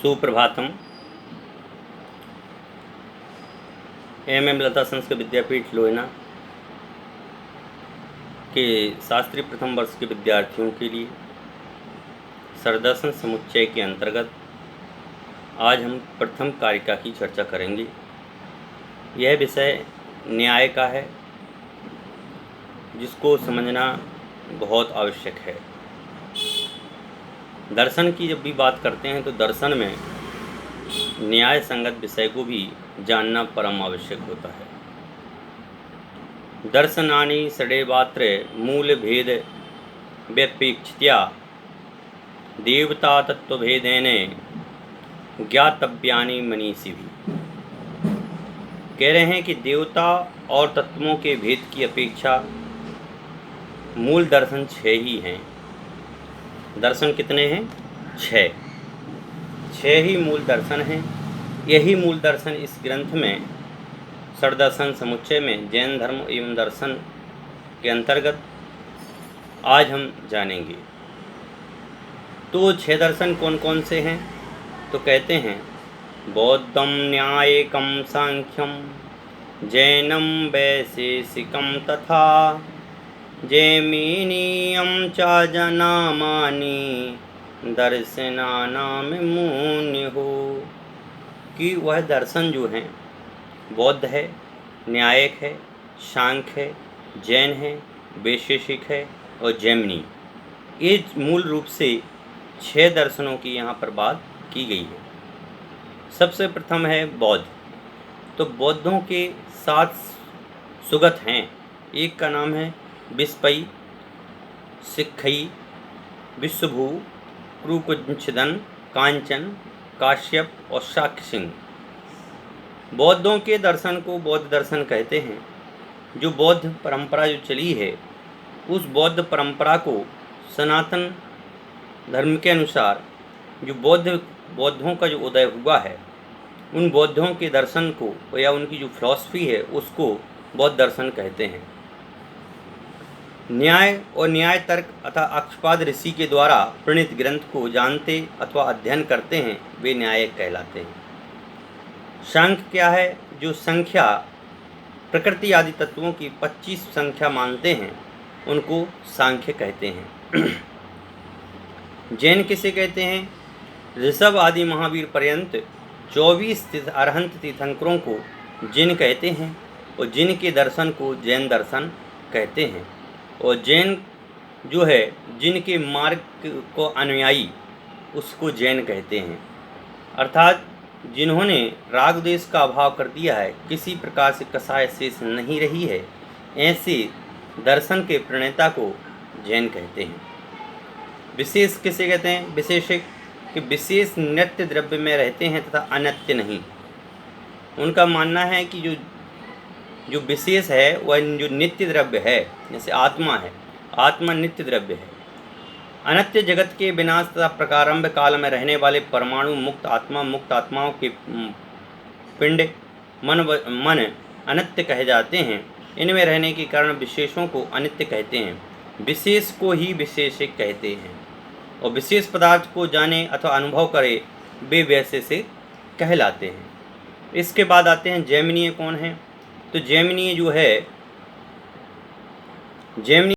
Suprabhatam. M लता संस्कृत विद्यापीठ लोहना के शास्त्रीय प्रथम वर्ष के विद्यार्थियों के लिए सरदर्शन समुच्चय के अंतर्गत आज हम प्रथम कारिका की चर्चा करेंगे। यह विषय न्याय का है, जिसको समझना बहुत आवश्यक है। दर्शन की जब भी बात करते हैं तो दर्शन में न्याय संगत विषय को भी जानना परम आवश्यक होता है। दर्शनानि षडेवात्र मूल भेद व्यपेक्षित्या देवता तत्वभेदेन ज्ञातव्यानि मनीषिभिः। कह रहे हैं कि देवता और तत्वों के भेद की अपेक्षा मूल दर्शन 6 ही हैं। दर्शन कितने हैं? 6 ही मूल दर्शन हैं। यही मूल दर्शन इस ग्रंथ में सरदर्शन समुच्चय में जैन धर्म एवं दर्शन के अंतर्गत आज हम जानेंगे। तो 6 दर्शन कौन कौन से हैं? तो कहते हैं बौद्धम न्यायिकम सांख्यम जैनम वैशेषिकम तथा जैमिनीयम च जनामानि दर्शनानाम मुनिहो। कि वह दर्शन जो हैं बौद्ध है, न्यायिक है, सांख्य है, जैन है, वैशेषिक है और जैमिनी। ये मूल रूप से 6 दर्शनों की यहाँ पर बात की गई है। सबसे प्रथम है बौद्ध। तो बौद्धों के 7 सुगत हैं। एक का नाम है विस्पई, सिक्खई, विश्वभू, क्रूकुंचदन, कांचन, काश्यप और शाक्य सिंह। बौद्धों के दर्शन को बौद्ध दर्शन कहते हैं। जो बौद्ध परंपरा जो चली है, उस बौद्ध परंपरा को सनातन धर्म के अनुसार जो बौद्धों का जो उदय हुआ है, उन बौद्धों के दर्शन को या उनकी जो फिलॉसफी है उसको बौद्ध दर्शन कहते हैं। न्याय और न्याय तर्क अथवा अक्षपाद ऋषि के द्वारा प्रणीत ग्रंथ को जानते अथवा अध्ययन करते हैं, वे न्यायिक कहलाते हैं। सांख्य क्या है? जो संख्या प्रकृति आदि तत्वों की 25 संख्या मानते हैं, उनको सांख्य कहते हैं। जैन किसे कहते हैं? ऋषभ आदि महावीर पर्यंत 24 अरहंत तीर्थंकरों को जैन कहते हैं और जिन के दर्शन को जैन दर्शन कहते हैं। और जैन जो है जिनके मार्ग को अनुयायी, उसको जैन कहते हैं। अर्थात जिन्होंने राग द्वेष का अभाव कर दिया है, किसी प्रकार से कसाय शेष नहीं रही है, ऐसे दर्शन के प्रणेता को जैन कहते हैं। विशेष किसे कहते हैं? विशेषिक, कि विशेष नित्य द्रव्य में रहते हैं तथा अनित्य नहीं। उनका मानना है कि जो विशेष है वह जो नित्य द्रव्य है, जैसे आत्मा है, आत्मा नित्य द्रव्य है। अनित्य जगत के विनाश तथा प्रारंभ काल में रहने वाले परमाणु मुक्त आत्माओं के पिंड मन अनित्य कहे जाते हैं। इनमें रहने के कारण विशेषों को अनित्य कहते हैं, विशेष को ही विशेषिक कहते हैं। और विशेष पदार्थ को जाने अथवा अनुभव करे, वे वैसे से कहलाते हैं। इसके बाद आते हैं जैमिनीय। कौन है? तो जैमिनीय जो है, जैमिनी